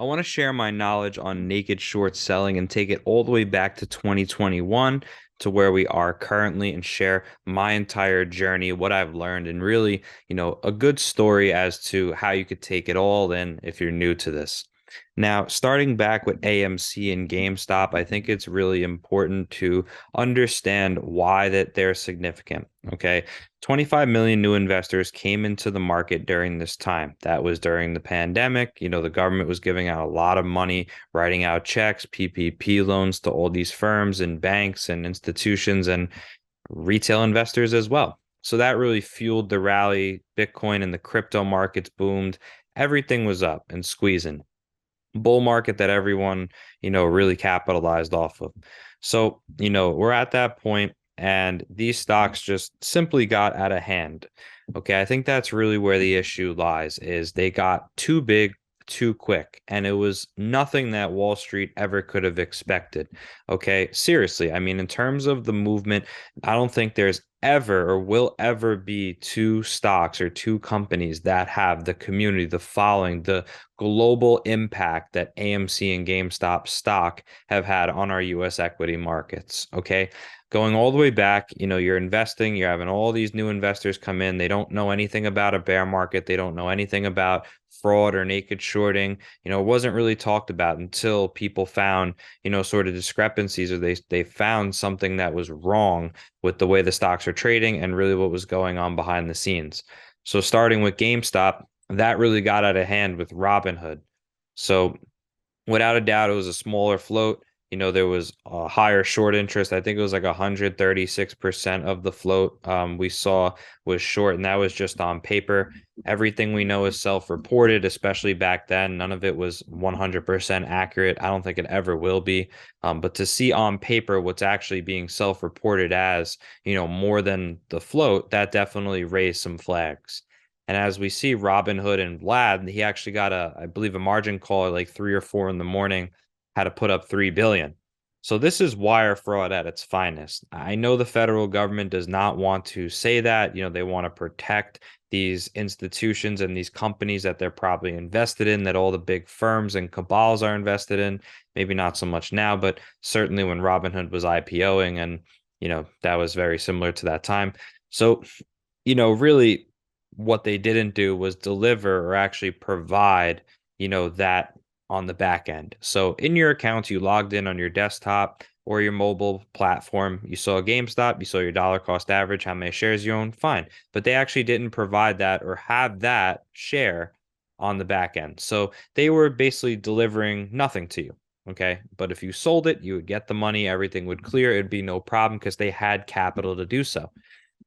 I want to share my knowledge on naked short selling and take it all the way back to 2021 to where we are currently and share my entire journey, what I've learned, and really, a good story as to how you could take it all in if you're new to this. Now, starting back with AMC and GameStop, I think it's really important to understand why that they're significant. Okay. 25 million new investors came into the market during this time. That was during the pandemic. The government was giving out a lot of money, writing out checks, PPP loans to all these firms and banks and institutions and retail investors as well. So that really fueled the rally. Bitcoin and the crypto markets boomed. Everything was up and squeezing. Bull market that everyone, really capitalized off of. So, we're at that point and these stocks just simply got out of hand. Okay, I think that's really where the issue lies is they got too big too quick and it was nothing that Wall Street ever could have expected. Okay, seriously, I mean in terms of the movement, I don't think there's ever or will ever be two stocks or two companies that have the community, the following, the global impact that AMC and GameStop stock have had on our US equity markets. Okay. Going all the way back, you're investing, you're having all these new investors come in. They don't know anything about a bear market. They don't know anything about fraud or naked shorting. It wasn't really talked about until people found, sort of discrepancies or they found something that was wrong with the way the stocks are trading and really what was going on behind the scenes. So starting with GameStop, that really got out of hand with Robinhood. So without a doubt, it was a smaller float. There was a higher short interest. I think it was like 136% of the float we saw was short, and that was just on paper. Everything we know is self-reported, especially back then. None of it was 100% accurate. I don't think it ever will be. But to see on paper what's actually being self-reported as, more than the float, that definitely raised some flags. And as we see Robinhood and VLAD, he actually got I believe, a margin call at like 3 or 4 in the morning, had to put up 3 billion. So this is wire fraud at its finest. I know the federal government does not want to say that. They want to protect these institutions and these companies that they're probably invested in, that all the big firms and cabals are invested in. Maybe not so much now, but certainly when Robinhood was IPOing, and that was very similar to that time. So, really what they didn't do was deliver or actually provide, that on the back end. So in your accounts, you logged in on your desktop or your mobile platform. You saw GameStop, you saw your dollar cost average, how many shares you own, fine. But they actually didn't provide that or have that share on the back end. So they were basically delivering nothing to you. Okay. But if you sold it, you would get the money, everything would clear. It'd be no problem because they had capital to do so.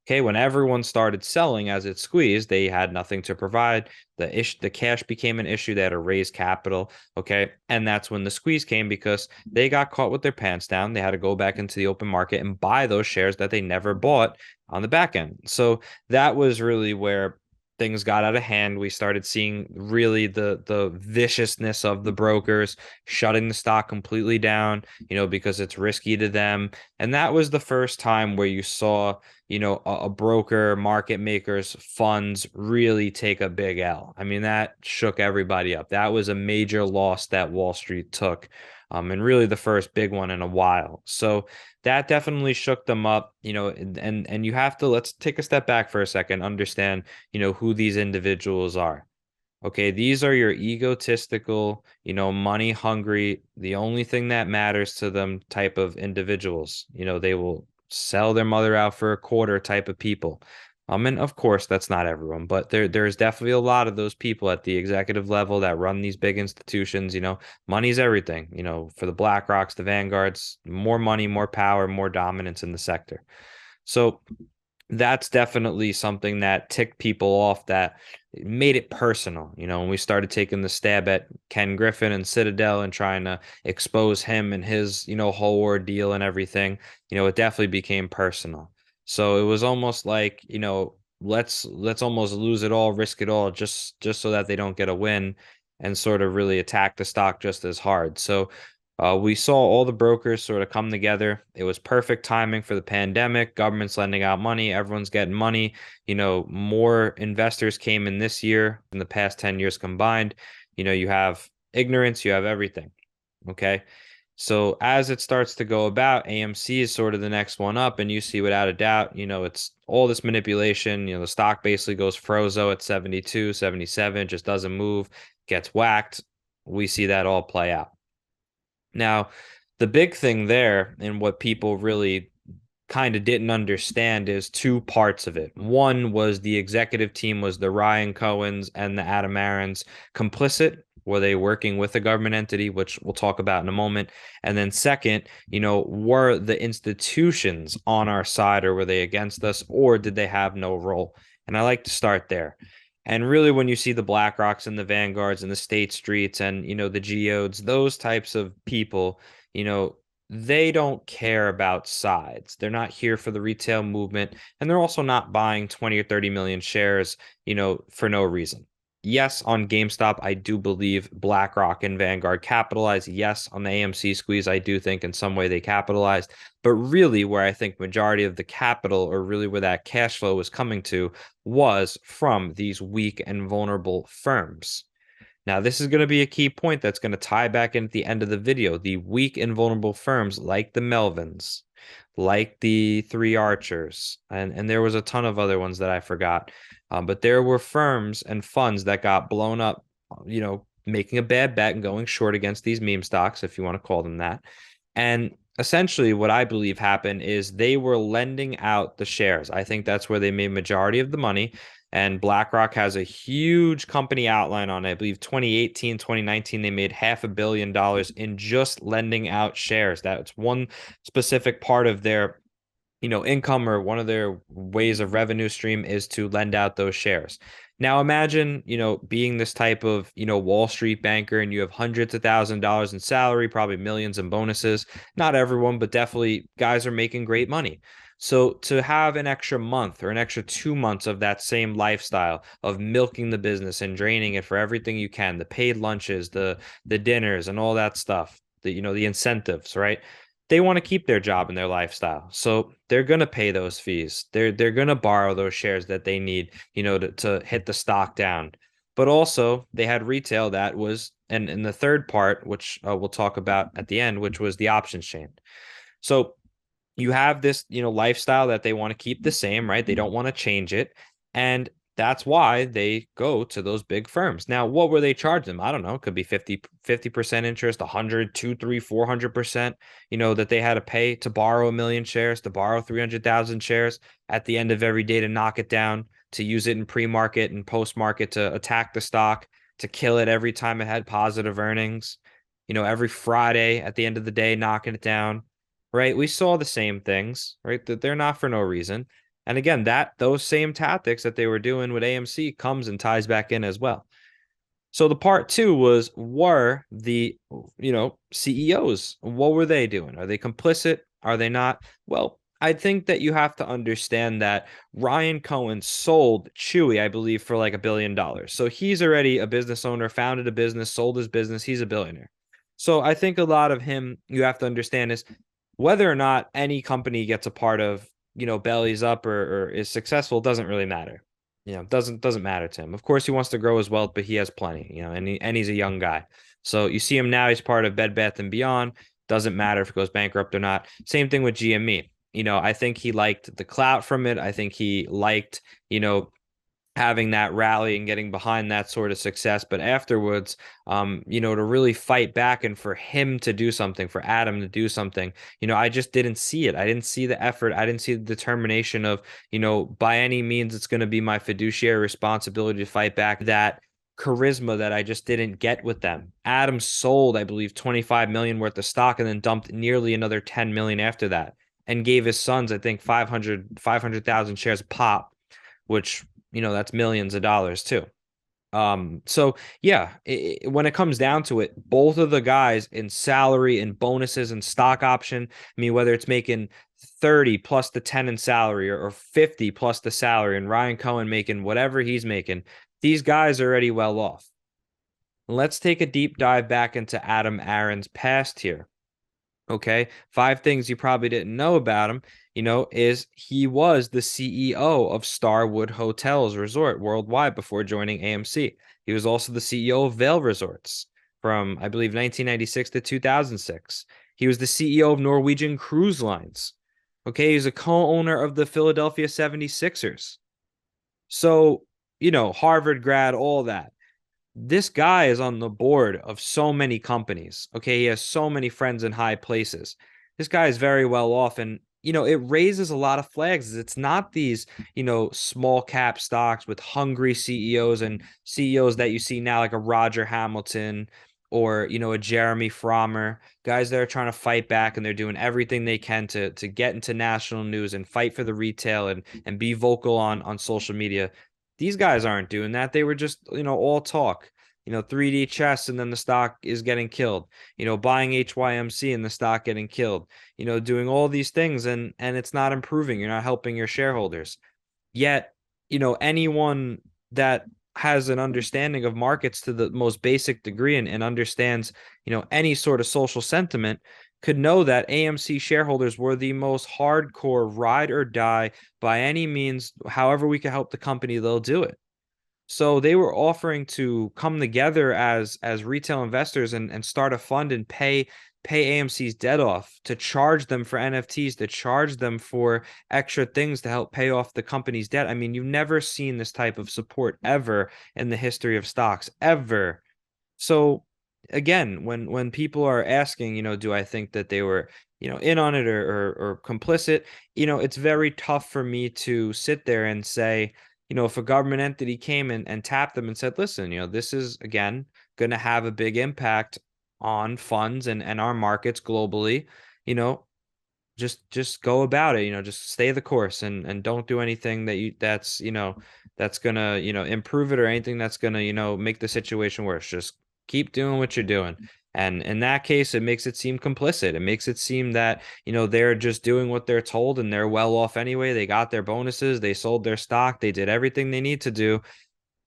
Okay, when everyone started selling as it squeezed, they had nothing to provide. The cash became an issue. They had to raise capital. Okay, and that's when the squeeze came because they got caught with their pants down. They had to go back into the open market and buy those shares that they never bought on the back end. So that was really where things got out of hand. We started seeing really the viciousness of the brokers shutting the stock completely down, because it's risky to them. And that was the first time where you saw, a broker, market makers, funds really take a big L. I mean, that shook everybody up. That was a major loss that Wall Street took, and really the first big one in a while. So that definitely shook them up, and you have to, let's take a step back for a second, understand, who these individuals are. Okay, these are your egotistical, money hungry, the only thing that matters to them type of individuals. They will sell their mother out for a quarter type of people. And of course, that's not everyone, but there's definitely a lot of those people at the executive level that run these big institutions. Money's everything, for the BlackRocks, the Vanguards, more money, more power, more dominance in the sector. So that's definitely something that ticked people off, that made it personal. When we started taking the stab at Ken Griffin and Citadel and trying to expose him and his, whole ordeal and everything, it definitely became personal. So it was almost like, let's almost lose it all, risk it all, just so that they don't get a win and sort of really attack the stock just as hard. So we saw all the brokers sort of come together. It was perfect timing for the pandemic. Government's lending out money. Everyone's getting money. More investors came in this year than the past 10 years combined. You have ignorance, you have everything. Okay. So as it starts to go about, AMC is sort of the next one up, and you see without a doubt, it's all this manipulation. The stock basically goes frozo at 72, 77, just doesn't move, gets whacked. We see that all play out. Now, the big thing there, and what people really kind of didn't understand, is two parts of it. One was the executive team was the Ryan Cohens and the Adam Aarons complicit. Were they working with a government entity, which we'll talk about in a moment? And then second, were the institutions on our side, or were they against us, or did they have no role? And I like to start there. And really, when you see the BlackRocks and the Vanguards and the State Streets and, the geodes, those types of people, they don't care about sides. They're not here for the retail movement, and they're also not buying 20 or 30 million shares, for no reason. Yes, on GameStop, I do believe BlackRock and Vanguard capitalized. Yes, on the AMC squeeze, I do think in some way they capitalized. But really, where I think majority of the capital, or really where that cash flow was coming to, was from these weak and vulnerable firms. Now, this is going to be a key point that's going to tie back in at the end of the video. The weak and vulnerable firms like the Melvins, like the Three Archers, and there was a ton of other ones that I forgot. But there were firms and funds that got blown up, making a bad bet and going short against these meme stocks, if you want to call them that. And essentially what I believe happened is they were lending out the shares. I think that's where they made majority of the money. And BlackRock has a huge company outline on it. I believe 2018, 2019, they made $500 million in just lending out shares. That's one specific part of their income, or one of their ways of revenue stream is to lend out those shares. Now imagine, being this type of, Wall Street banker, and you have hundreds of $1,000s in salary, probably millions in bonuses. Not everyone, but definitely guys are making great money. So to have an extra month or an extra 2 months of that same lifestyle of milking the business and draining it for everything you can, the paid lunches, the dinners and all that stuff, the incentives, right? They want to keep their job and their lifestyle. So they're going to pay those fees. They're going to borrow those shares that they need, to hit the stock down. But also they had retail that was, and in the third part, which we'll talk about at the end, which was the options chain. So you have this, lifestyle that they want to keep the same, right? They don't want to change it. And that's why they go to those big firms. Now, what were they charging them? I don't know. It could be 50% interest, 100, 2, 3, 400%, that they had to pay to borrow 1 million shares, to borrow 300,000 shares at the end of every day, to knock it down, to use it in pre-market and post-market, to attack the stock, to kill it every time it had positive earnings, every Friday at the end of the day, knocking it down, right? We saw the same things, right? That they're not for no reason. And again, those same tactics that they were doing with AMC comes and ties back in as well. So the part two was, were the, CEOs, what were they doing? Are they complicit? Are they not? Well, I think that you have to understand that Ryan Cohen sold Chewy, I believe, for like $1 billion. So he's already a business owner, founded a business, sold his business. He's a billionaire. So I think a lot of him, you have to understand, is whether or not any company gets a part of, bellies up, or is successful, doesn't really matter. Doesn't matter to him. Of course, he wants to grow his wealth, but he has plenty, and he's a young guy. So you see him now, he's part of Bed Bath and Beyond. Doesn't matter if it goes bankrupt or not. Same thing with GME. I think he liked the clout from it. I think he liked, having that rally and getting behind that sort of success. But afterwards, to really fight back and for him to do something, for Adam to do something, I just didn't see it. I didn't see the effort. I didn't see the determination of, by any means, it's going to be my fiduciary responsibility to fight back. That charisma that I just didn't get with them. Adam sold, I believe, 25 million worth of stock and then dumped nearly another 10 million after that, and gave his sons, I think, 500,000 shares pop, which, that's millions of dollars too. So yeah, when it comes down to it, both of the guys in salary and bonuses and stock option, I mean, whether it's making 30 plus the 10 in salary, or 50 plus the salary, and Ryan Cohen making whatever he's making, these guys are already well off. Let's take a deep dive back into Adam Aron's past here. Okay, 5 things you probably didn't know about him, is he was the CEO of Starwood Hotels Resort Worldwide before joining AMC. He was also the CEO of Vail Resorts from, I believe, 1996 to 2006. He was the CEO of Norwegian Cruise Lines. Okay, he's a co-owner of the Philadelphia 76ers. So, Harvard grad, all that. This guy is on the board of so many companies. Okay, he has so many friends in high places. This guy is very well off, and it raises a lot of flags. It's not these, small cap stocks with hungry CEOs and CEOs that you see now, like a Roger Hamilton or a Jeremy Frommer, guys that are trying to fight back and they're doing everything they can to get into national news and fight for the retail and be vocal on social media. These guys aren't doing that. They were just, all talk. 3D chess and then the stock is getting killed. Buying HYMC and the stock getting killed. Doing all these things and it's not improving. You're not helping your shareholders. Yet, anyone that has an understanding of markets to the most basic degree and understands, any sort of social sentiment could know that AMC shareholders were the most hardcore ride or die by any means. However we could help the company, they'll do it. So they were offering to come together as retail investors and start a fund and pay AMC's debt off, to charge them for NFTs, to charge them for extra things to help pay off the company's debt. I mean, you've never seen this type of support ever in the history of stocks, ever. So again, when people are asking, do I think that they were, in on it or complicit, it's very tough for me to sit there and say, if a government entity came and tapped them and said, listen, this is again going to have a big impact on funds and our markets globally, you know, just go about it, just stay the course and don't do anything that's gonna, improve it or anything that's gonna, make the situation worse. Just keep doing what you're doing. And in that case, it makes it seem complicit. It makes it seem that, they're just doing what they're told and they're well off anyway. They got their bonuses, they sold their stock, they did everything they need to do,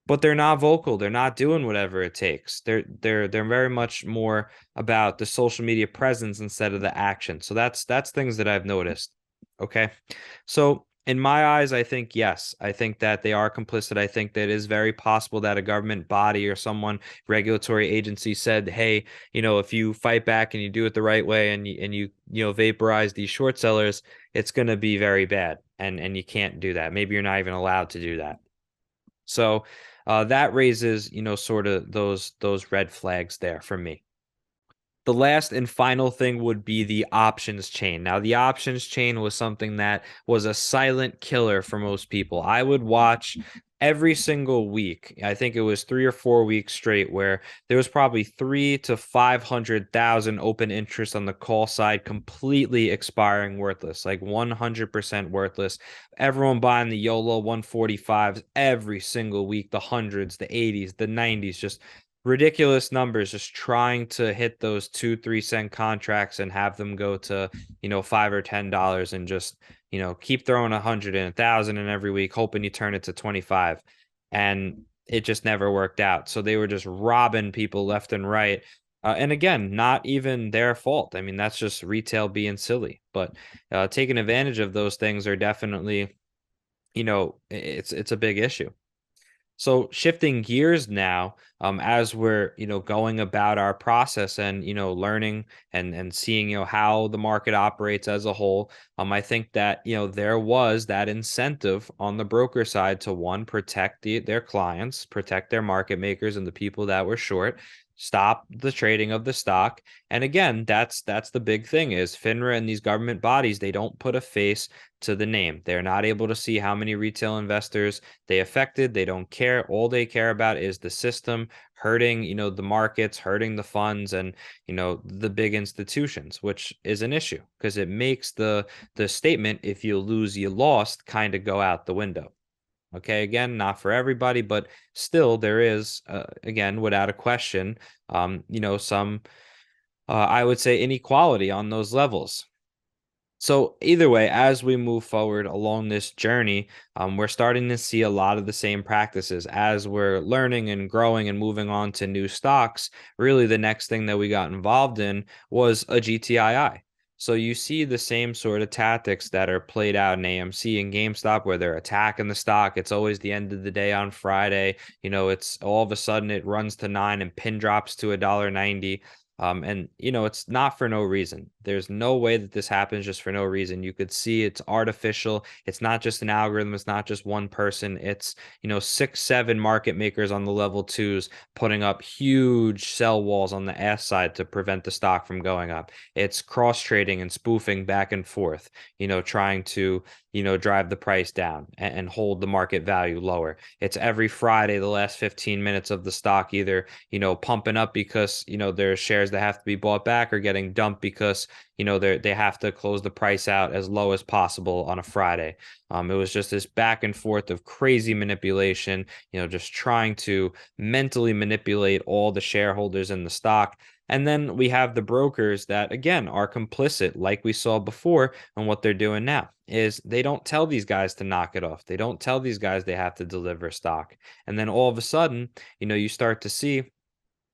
but they're not vocal. They're not doing whatever it takes. They're very much more about the social media presence instead of the action. So that's things that I've noticed. Okay. So in my eyes, I think yes, I think that they are complicit. I think that it is very possible that a government body or someone, regulatory agency said, hey, if you fight back and you do it the right way and you vaporize these short sellers, it's going to be very bad. And you can't do that. Maybe you're not even allowed to do that. So that raises, sort of those red flags there for me. The last and final thing would be the options chain. Now, the options chain was something that was a silent killer for most people. I would watch every single week. I think it was 3 or 4 weeks straight where there was probably 3 to 500,000 open interest on the call side, completely expiring worthless, like 100% worthless. Everyone buying the YOLO 145s every single week, the hundreds, the 80s, the 90s, just ridiculous numbers, just trying to hit those 2-3 cent contracts and have them go to, $5 or $10 and just, keep throwing 100 and 1,000 in every week, hoping you turn it to 25. And it just never worked out. So they were just robbing people left and right. And again, not even their fault. I mean, that's just retail being silly, but taking advantage of those things are definitely, it's a big issue. So shifting gears now, as we're, going about our process and, learning and seeing, how the market operates as a whole, I think that, there was that incentive on the broker side to, one, protect their clients, protect their market makers and the people that were short, stop the trading of the stock. And again, that's the big thing is FINRA and these government bodies, they don't put a face to the name. They're not able to see how many retail investors they affected. They don't care. All they care about is the system hurting, the markets, hurting the funds and, the big institutions, which is an issue because it makes the statement, if you lose, you lost, kind of go out the window. Okay, again, not for everybody, but still there is, again, without a question, some, I would say, inequality on those levels. So either way, as we move forward along this journey, we're starting to see a lot of the same practices as we're learning and growing and moving on to new stocks. Really, the next thing that we got involved in was a GTII. So you see the same sort of tactics that are played out in AMC and GameStop where they're attacking the stock. It's always the end of the day on Friday. It's all of a sudden it runs to 9 and pin drops to $1.90. And it's not for no reason. There's no way that this happens just for no reason. You could see it's artificial. It's not just an algorithm. It's not just one person. It's, 6, 7 market makers on the level twos putting up huge sell walls on the S side to prevent the stock from going up. It's cross trading and spoofing back and forth, trying to, drive the price down and hold the market value lower. It's every Friday, the last 15 minutes of the stock either, pumping up because, there's shares that have to be bought back or getting dumped because, they have to close the price out as low as possible on a Friday. It was just this back and forth of crazy manipulation, just trying to mentally manipulate all the shareholders in the stock. And then we have the brokers that, again, are complicit, like we saw before. And what they're doing now is they don't tell these guys to knock it off. They don't tell these guys they have to deliver stock. And then all of a sudden, you start to see,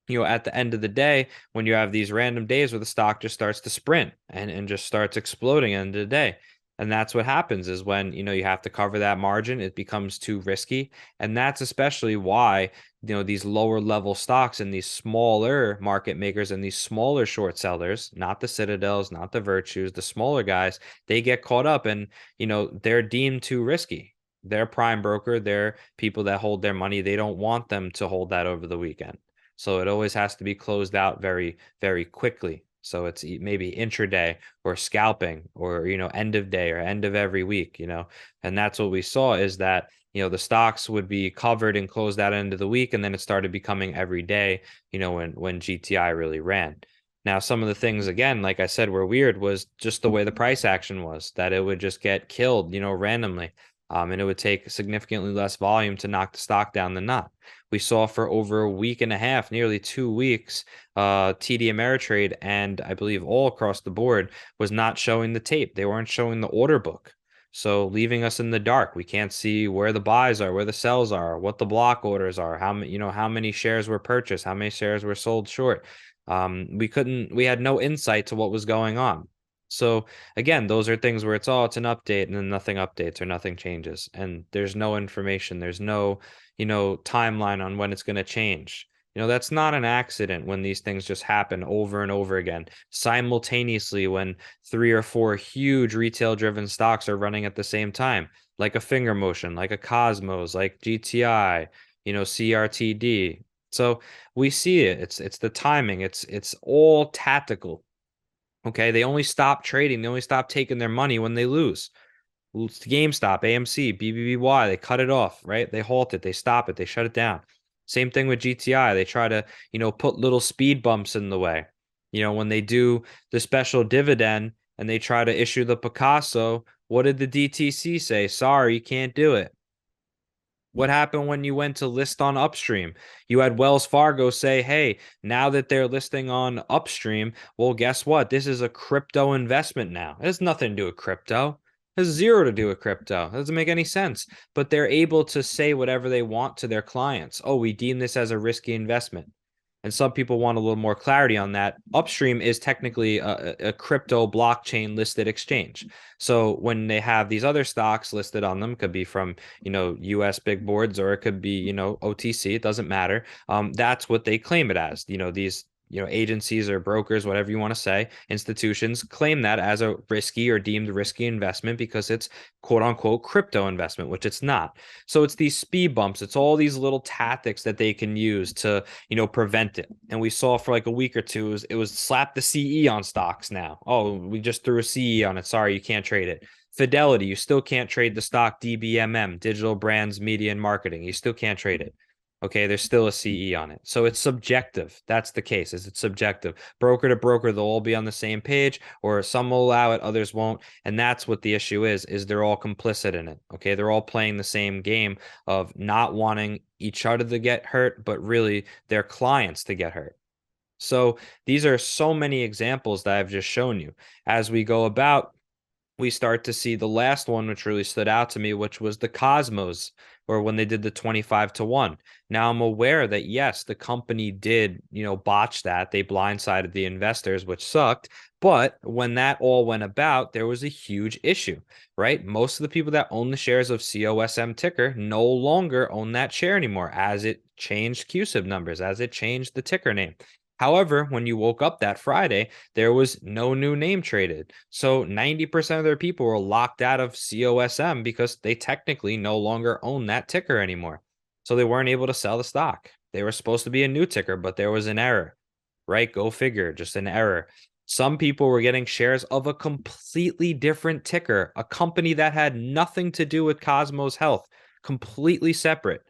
at the end of the day, when you have these random days where the stock just starts to sprint and just starts exploding at the end of the day. And that's what happens is when, you have to cover that margin, it becomes too risky. And that's especially why, these lower level stocks and these smaller market makers and these smaller short sellers, not the Citadels, not the Virtues, the smaller guys, they get caught up and, they're deemed too risky. They're prime broker, they're people that hold their money. They don't want them to hold that over the weekend. So it always has to be closed out very, very quickly. So it's maybe intraday or scalping or, end of day or end of every week, and that's what we saw is that, the stocks would be covered and closed out end of the week. And then it started becoming every day, when GTI really ran. Now, some of the things, again, like I said, were weird was just the way the price action was, that it would just get killed, randomly. And it would take significantly less volume to knock the stock down than not. We saw for over a week and a half, nearly 2 weeks, TD Ameritrade and I believe all across the board was not showing the tape. They weren't showing the order book. So leaving us in the dark. We can't see where the buys are, where the sells are, what the block orders are, how many shares were purchased, how many shares were sold short. We had no insight to what was going on. So again, those are things where it's an update and then nothing updates or nothing changes. And there's no information. There's no, timeline on when it's going to change. That's not an accident when these things just happen over and over again simultaneously when 3 or 4 huge retail driven stocks are running at the same time, like a finger motion, like a Cosmos, like GTI, CRTD. So we see it. It's the timing. It's all tactical. Okay, they only stop trading. They only stop taking their money when they lose. GameStop, AMC, BBBY, they cut it off, right? They halt it, they stop it, they shut it down. Same thing with GTI. They try to, put little speed bumps in the way. When they do the special dividend and they try to issue the Picasso, what did the DTC say? Sorry, you can't do it. What happened when you went to list on Upstream? You had Wells Fargo say, hey, now that they're listing on Upstream, well, guess what? This is a crypto investment now. It has nothing to do with crypto. It has zero to do with crypto. It doesn't make any sense. But they're able to say whatever they want to their clients. Oh, we deem this as a risky investment. And some people want a little more clarity on that. Upstream is technically a crypto blockchain listed exchange. So when they have these other stocks listed on them, could be from, US big boards or it could be, OTC, it doesn't matter. That's what they claim it as. These agencies or brokers, whatever you want to say, institutions claim that as a risky or deemed risky investment because it's quote unquote crypto investment, which it's not. So it's these speed bumps. It's all these little tactics that they can use to, prevent it. And we saw for like a week or two, it was slap the CE on stocks now. Oh, we just threw a CE on it. Sorry, you can't trade it. Fidelity, you still can't trade the stock DBMM, digital brands, media, and marketing. You still can't trade it. Okay, there's still a CE on it. So it's subjective. That's the case, is it's subjective. Broker to broker, they'll all be on the same page, or some will allow it, others won't. And that's what the issue is they're all complicit in it. Okay, they're all playing the same game of not wanting each other to get hurt, but really their clients to get hurt. So these are so many examples that I've just shown you as we go about we start to see the last one, which really stood out to me, which was the Cosmos, or when they did the 25 to 1. Now I'm aware that yes, the company did, botch that. They blindsided the investors, which sucked. But when that all went about, there was a huge issue, right? Most of the people that own the shares of COSM ticker no longer own that share anymore as it changed CUSIP numbers, as it changed the ticker name. However, when you woke up that Friday, there was no new name traded. So 90% of their people were locked out of COSM because they technically no longer own that ticker anymore. So they weren't able to sell the stock. They were supposed to be a new ticker, but there was an error, right? Go figure, just an error. Some people were getting shares of a completely different ticker, a company that had nothing to do with Cosmos Health, completely separate.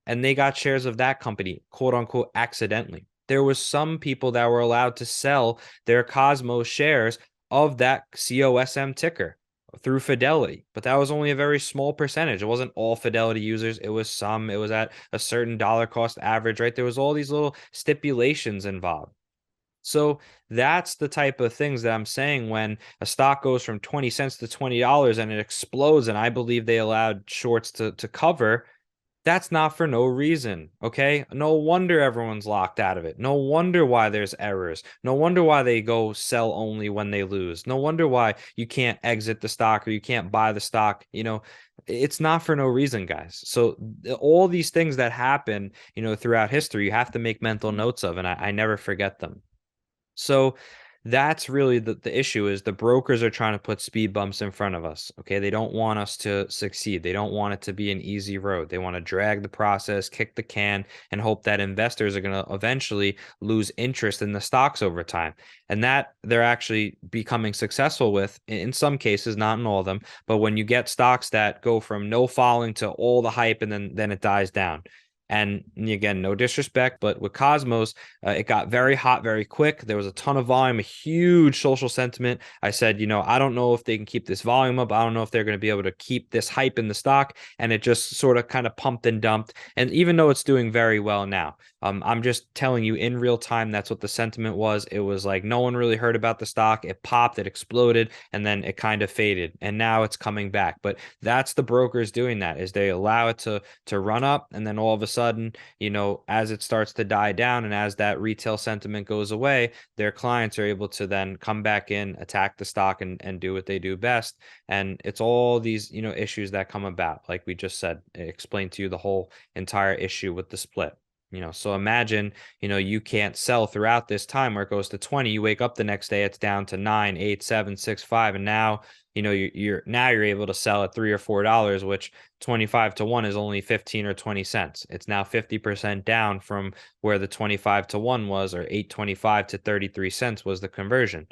And they got shares of that company, quote unquote, accidentally. There was some people that were allowed to sell their Cosmos shares of that COSM ticker through Fidelity, but that was only a very small percentage. It wasn't all Fidelity users. It was some. It was at a certain dollar cost average, right? There was all these little stipulations involved. So that's the type of things that I'm saying when a stock goes from 20 cents to $20 and it explodes, and I believe they allowed shorts to cover. That's not for no reason, okay? No wonder everyone's locked out of it. No wonder why there's errors. No wonder why they go sell only when they lose. No wonder why you can't exit the stock or you can't buy the stock. It's not for no reason, guys. So all these things that happen, throughout history, you have to make mental notes of, and I never forget them. So that's really the issue is the brokers are trying to put speed bumps in front of us. Okay. They don't want us to succeed. They don't want it to be an easy road. They want to drag the process, kick the can, and hope that investors are going to eventually lose interest in the stocks over time. And that they're actually becoming successful with in some cases, not in all of them. But when you get stocks that go from no following to all the hype and then it dies down. And again, no disrespect, but with Cosmos, it got very hot very quick. There was a ton of volume, a huge social sentiment. I said, I don't know if they can keep this volume up. I don't know if they're going to be able to keep this hype in the stock. And it just sort of kind of pumped and dumped. And even though it's doing very well now, I'm just telling you in real time, that's what the sentiment was. It was like no one really heard about the stock. It popped, it exploded, and then it kind of faded. And now it's coming back. But that's the brokers doing that is they allow it to run up, and then all of a sudden, as it starts to die down and as that retail sentiment goes away, their clients are able to then come back in, attack the stock, and do what they do best. And it's all these, issues that come about. Like we just said, explained to you the whole entire issue with the split. So imagine, you can't sell throughout this time where it goes to 20. You wake up the next day, it's down to 9, 8, 7, 6, 5, and now you're able to sell at $3 or $4, which 25 to 1 is only 15 or 20 cents. It's now 50% down from where the 25 to 1 was, or 8.25 to 33 cents was the conversion.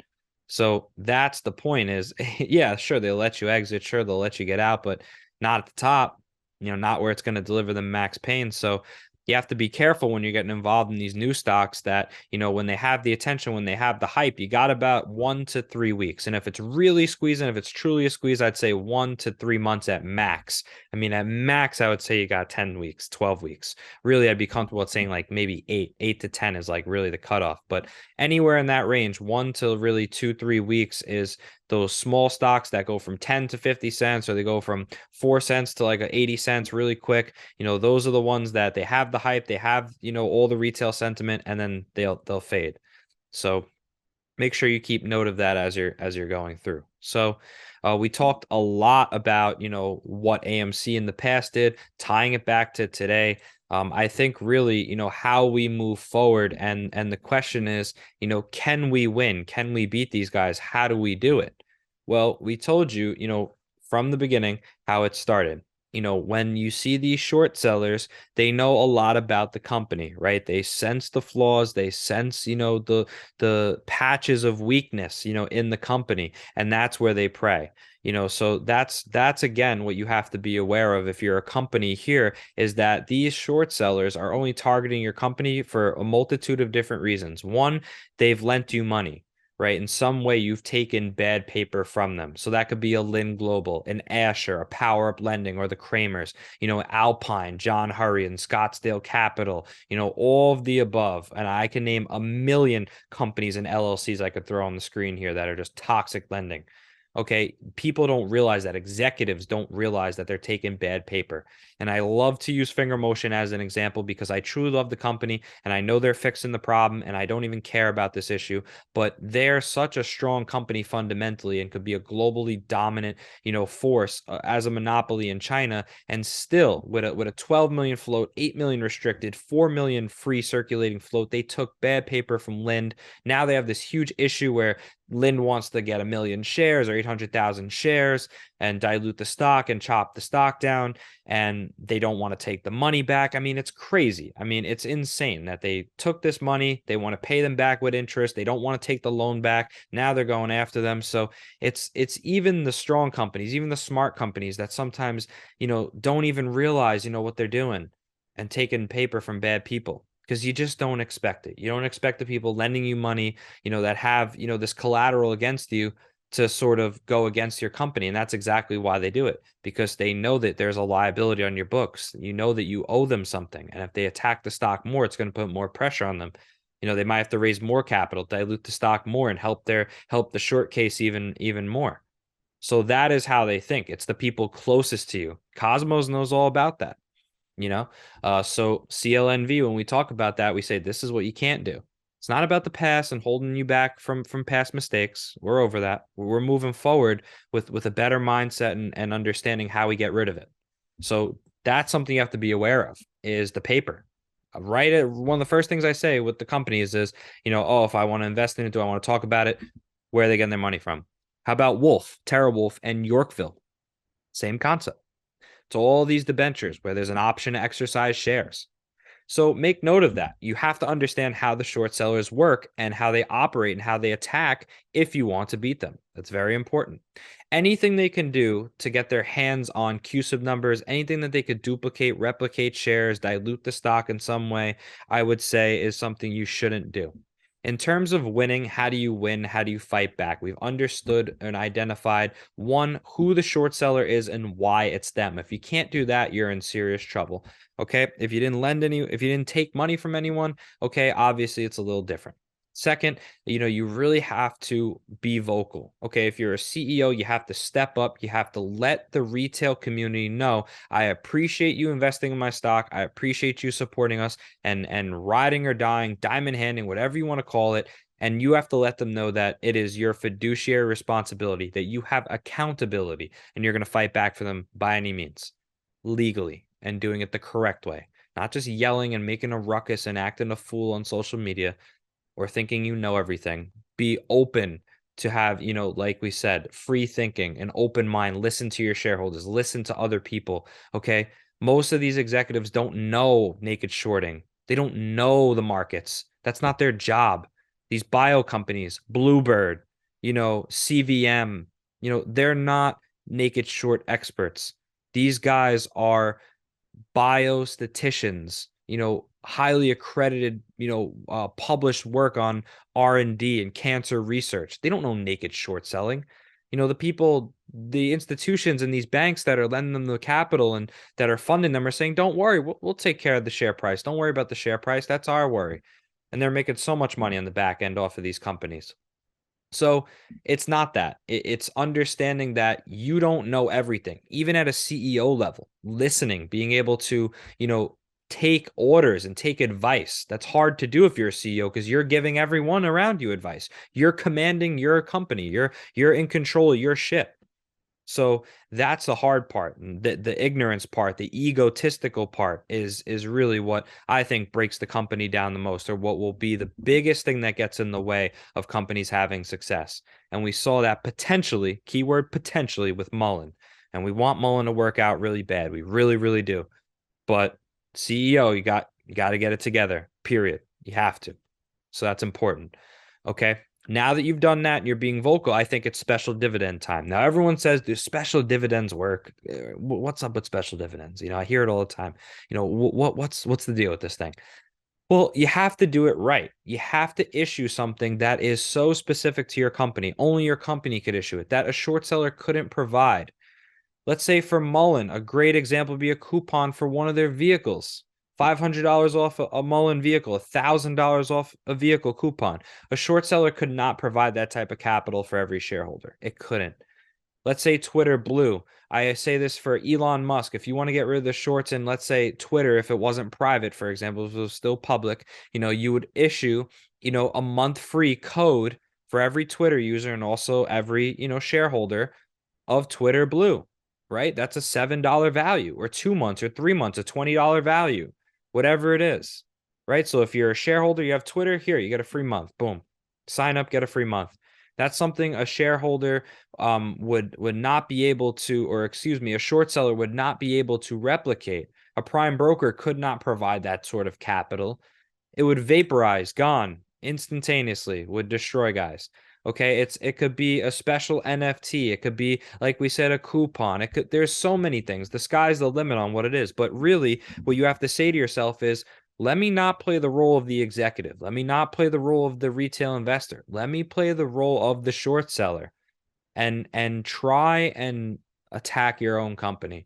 So that's the point is, yeah, sure, they'll let you exit, sure, they'll let you get out, but not at the top, not where it's going to deliver the max pain. So you have to be careful when you're getting involved in these new stocks that, when they have the attention, when they have the hype, you got about 1 to 3 weeks. And if it's really squeezing, if it's truly a squeeze, I'd say 1 to 3 months at max. I mean, at max, I would say you got 10 weeks, 12 weeks. Really, I'd be comfortable with saying like maybe 8 to 10 is like really the cutoff. But anywhere in that range, 1 to really 2, 3 weeks is those small stocks that go from 10 to 50 cents, or they go from 4 cents to like 80 cents really quick. Those are the ones that they have the hype, they have, all the retail sentiment, and then they'll fade. So make sure you keep note of that as you're going through. So we talked a lot about, what AMC in the past did, tying it back to today. I think really, how we move forward, and the question is, can we win? Can we beat these guys? How do we do it? Well, we told you, from the beginning how it started. When you see these short sellers, they know a lot about the company, right? They sense the flaws, they sense, the patches of weakness, in the company, and that's where they prey. So that's again what you have to be aware of if you're a company here, is that these short sellers are only targeting your company for a multitude of different reasons. One, they've lent you money, right? In some way, you've taken bad paper from them. So that could be a Lynn Global, an Asher, a Power Up Lending, or the Kramers, Alpine, John Hurry, and Scottsdale Capital, all of the above. And I can name a million companies and LLCs I could throw on the screen here that are just toxic lending. Okay, people don't realize that. Executives don't realize that they're taking bad paper. And I love to use finger motion as an example because I truly love the company and I know they're fixing the problem and I don't even care about this issue, but they're such a strong company fundamentally and could be a globally dominant, force as a monopoly in China. And still with a 12 million float, 8 million restricted, 4 million free circulating float, they took bad paper from Lind. Now they have this huge issue where Lind wants to get 1 million shares or 800,000 shares and dilute the stock and chop the stock down. And they don't want to take the money back. I mean, it's crazy. I mean, it's insane that they took this money. They want to pay them back with interest. They don't want to take the loan back. Now they're going after them. So it's even the strong companies, even the smart companies that sometimes, don't even realize, what they're doing and taking paper from bad people because you just don't expect it. You don't expect the people lending you money, that have, this collateral against you to sort of go against your company. And that's exactly why they do it, because they know that there's a liability on your books. You know that you owe them something. And if they attack the stock more, it's going to put more pressure on them. They might have to raise more capital, dilute the stock more and help the short case even more. So that is how they think. It's the people closest to you. Cosmos knows all about that. So CLNV, when we talk about that, we say this is what you can't do. It's not about the past and holding you back from past mistakes. We're over that. We're moving forward with a better mindset and understanding how we get rid of it. So that's something you have to be aware of is the paper. Right. One of the first things I say with the companies is, if I want to invest in it, do I want to talk about it? Where are they getting their money from? How about Wolf, TeraWolf, and Yorkville? Same concept. To all these debentures where there's an option to exercise shares. So make note of that. You have to understand how the short sellers work and how they operate and how they attack if you want to beat them. That's very important. Anything they can do to get their hands on CUSIP numbers, anything that they could duplicate, replicate shares, dilute the stock in some way, I would say is something you shouldn't do. In terms of winning, how do you win? How do you fight back? We've understood and identified one, who the short seller is and why it's them. If you can't do that, you're in serious trouble. Okay. If you didn't take money from anyone, okay, obviously it's a little different. Second, you really have to be vocal. Okay. If you're a CEO, you have to step up. You have to let the retail community know, I appreciate you investing in my stock. I appreciate you supporting us and riding or dying, diamond handing, whatever you want to call it. And you have to let them know that it is your fiduciary responsibility, that you have accountability, and you're going to fight back for them by any means, legally, and doing it the correct way. Not just yelling and making a ruckus and acting a fool on social media or thinking you know everything. Be open to have, like we said, free thinking, an open mind. Listen to your shareholders, listen to other people. Okay. Most of these executives don't know naked shorting. They don't know the markets. That's not their job. These bio companies, Bluebird, CVM, they're not naked short experts. These guys are biostatisticians, highly accredited, published work on R&D and cancer research. They don't know naked short selling. The institutions and these banks that are lending them the capital and that are funding them are saying, don't worry, we'll take care of the share price. Don't worry about the share price. That's our worry. And they're making so much money on the back end off of these companies. So it's not that. It's understanding that you don't know everything, even at a CEO level, listening, being able to, take orders and take advice. That's hard to do if you're a CEO because you're giving everyone around you advice. You're commanding your company. You're in control of your ship. So that's the hard part. The ignorance part, the egotistical part is really what I think breaks the company down the most, or what will be the biggest thing that gets in the way of companies having success. And we saw that potentially, keyword potentially, with Mullen. And we want Mullen to work out really bad. We really, really do. But CEO, you got to get it together. Period. You have to. So that's important. Okay. Now that you've done that and you're being vocal, I think it's special dividend time. Now, everyone says, do special dividends work? What's up with special dividends? I hear it all the time. What's the deal with this thing? Well, you have to do it right. You have to issue something that is so specific to your company. Only your company could issue it, that a short seller couldn't provide. Let's say for Mullen, a great example would be a coupon for one of their vehicles. $500 off a Mullen vehicle, $1,000 off a vehicle coupon. A short seller could not provide that type of capital for every shareholder. It couldn't. Let's say Twitter blew. I say this for Elon Musk. If you want to get rid of the shorts in, let's say Twitter, if it wasn't private, for example, if it was still public, you would issue, a month free code for every Twitter user and also every, shareholder of Twitter Blue, right? That's a $7 value, or 2 months or 3 months, a $20 value, whatever it is, right? So if you're a shareholder, you have Twitter, here, you get a free month. Boom. Sign up, get a free month. That's something a shareholder would not be able to, or excuse me, a short seller would not be able to replicate. A prime broker could not provide that sort of capital. It would vaporize, gone instantaneously, would destroy guys. Okay, it could be a special NFT. It could be, like we said, a coupon. There's so many things. The sky's the limit on what it is. But really, what you have to say to yourself is, let me not play the role of the executive. Let me not play the role of the retail investor. Let me play the role of the short seller and try and attack your own company.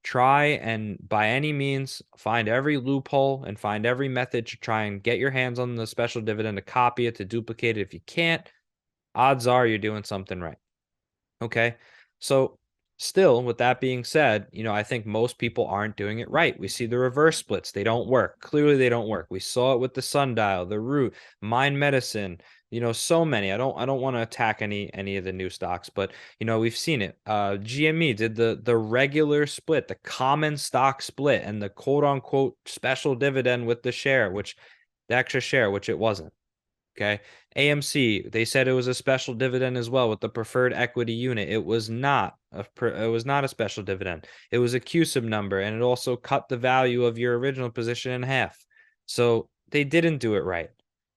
Try and by any means find every loophole and find every method to try and get your hands on the special dividend, to copy it, to duplicate it. If you can't, odds are you're doing something right. Okay. So still, with that being said, I think most people aren't doing it right. We see the reverse splits. They don't work. Clearly, they don't work. We saw it with the sundial, the root, mind medicine, so many. I don't want to attack any of the new stocks, but we've seen it. GME did the regular split, the common stock split, and the quote unquote special dividend with the share, which the extra share, which it wasn't. Okay. AMC, they said it was a special dividend as well with the preferred equity unit. It was not a special dividend. It was a COSM number, and it also cut the value of your original position in half. So they didn't do it right.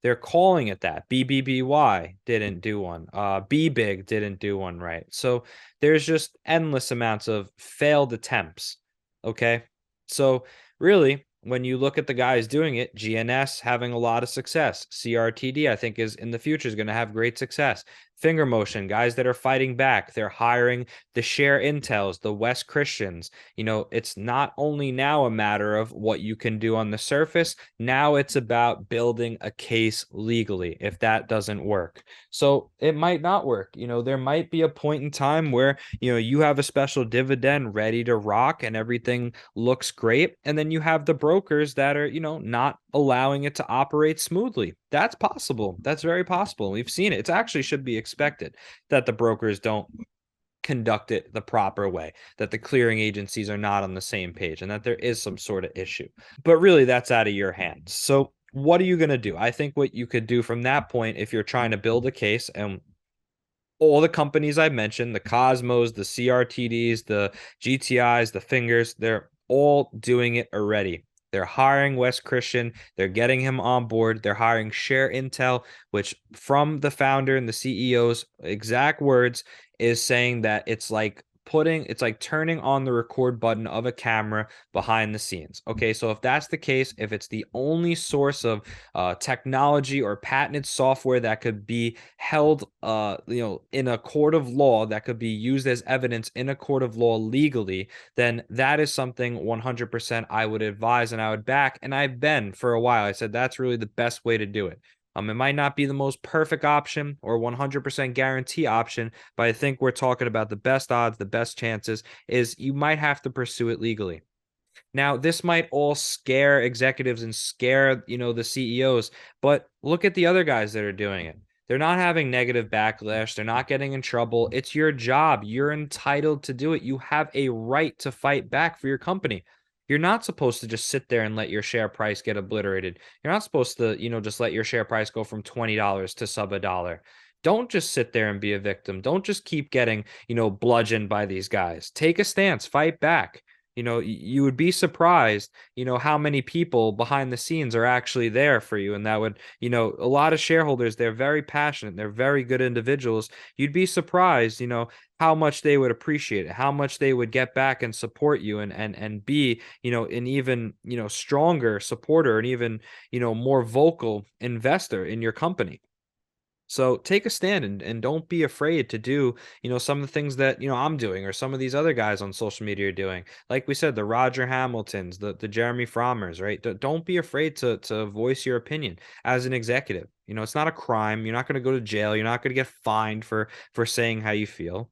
They're calling it that. BBBY didn't do one. BBIG didn't do one right. So there's just endless amounts of failed attempts. Okay. So really, when you look at the guys doing it, GNS having a lot of success. CRTD, I think, is in the future is going to have great success. Finger motion, guys that are fighting back. They're hiring the share intels, the West Christians. It's not only now a matter of what you can do on the surface. Now it's about building a case legally if that doesn't work. So it might not work. There might be a point in time where, you have a special dividend ready to rock and everything looks great. And then you have the brokers that are, not allowing it to operate smoothly. That's possible. That's very possible. We've seen it. It actually should be expected that the brokers don't conduct it the proper way, that the clearing agencies are not on the same page, and that there is some sort of issue. But really, that's out of your hands. So what are you going to do? I think what you could do from that point, if you're trying to build a case, and all the companies I mentioned, the Cosmos, the CRTDs, the GTIs, the Fingers, they're all doing it already. They're hiring Wes Christian. They're getting him on board. They're hiring Share Intel, which from the founder and the CEO's exact words is saying that it's like turning on the record button of a camera behind the scenes. Okay, so if that's the case, if it's the only source of technology or patented software that could be held, in a court of law, that could be used as evidence in a court of law legally, then that is something 100% I would advise and I would back. And I've been for a while. I said that's really the best way to do it. It might not be the most perfect option or 100% guarantee option, but I think we're talking about the best odds, the best chances is you might have to pursue it legally. Now, this might all scare executives and scare, the CEOs, but look at the other guys that are doing it. They're not having negative backlash. They're not getting in trouble. It's your job. You're entitled to do it. You have a right to fight back for your company. You're not supposed to just sit there and let your share price get obliterated. You're not supposed to, just let your share price go from $20 to sub a dollar. Don't just sit there and be a victim. Don't just keep getting, bludgeoned by these guys. Take a stance, fight back. You would be surprised, how many people behind the scenes are actually there for you. And that would, a lot of shareholders, they're very passionate. They're very good individuals. You'd be surprised, how much they would appreciate it, how much they would get back and support you and be, an even, stronger supporter and even, more vocal investor in your company. So take a stand and don't be afraid to do, some of the things that, I'm doing or some of these other guys on social media are doing. Like we said, the Roger Hamiltons, the Jeremy Frommers, right? Don't be afraid to voice your opinion as an executive. It's not a crime. You're not going to go to jail. You're not going to get fined for saying how you feel.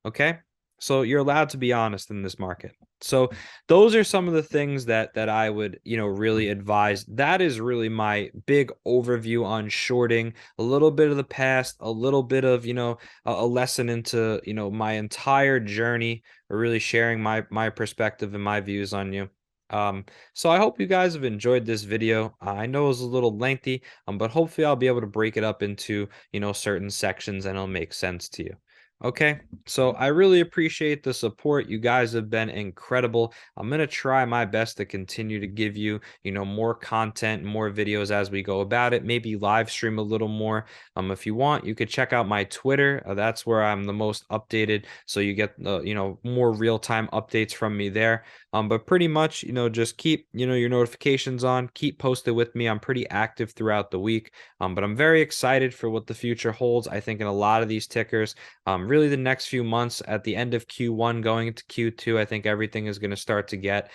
Okay? So you're allowed to be honest in this market. So those are some of the things that I would, really advise. That is really my big overview on shorting, a little bit of the past, a little bit of, a lesson into, my entire journey, or really sharing my perspective and my views on you. So I hope you guys have enjoyed this video. I know it was a little lengthy, but hopefully I'll be able to break it up into, certain sections and it'll make sense to you. Okay, so I really appreciate the support. You guys have been incredible. I'm going to try my best to continue to give you, more content, more videos as we go about it. Maybe live stream a little more. If you want, you could check out my Twitter. That's where I'm the most updated. So you get, more real-time updates from me there. But pretty much, just keep, your notifications on, keep posted with me. I'm pretty active throughout the week. But I'm very excited for what the future holds. I think in a lot of these tickers, really the next few months at the end of Q1 going into Q2, I think everything is going to start to get,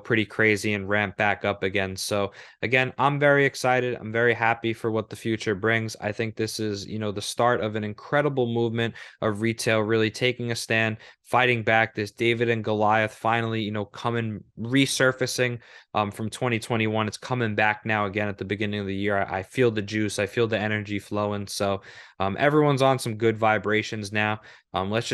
pretty crazy and ramp back up again. So again, I'm very excited. I'm very happy for what the future brings. I think this is, the start of an incredible movement of retail really taking a stand, fighting back. This David and Goliath finally, coming resurfacing from 2021. It's coming back now again at the beginning of the year. I feel the juice. I feel the energy flowing. So everyone's on some good vibrations now. Let's just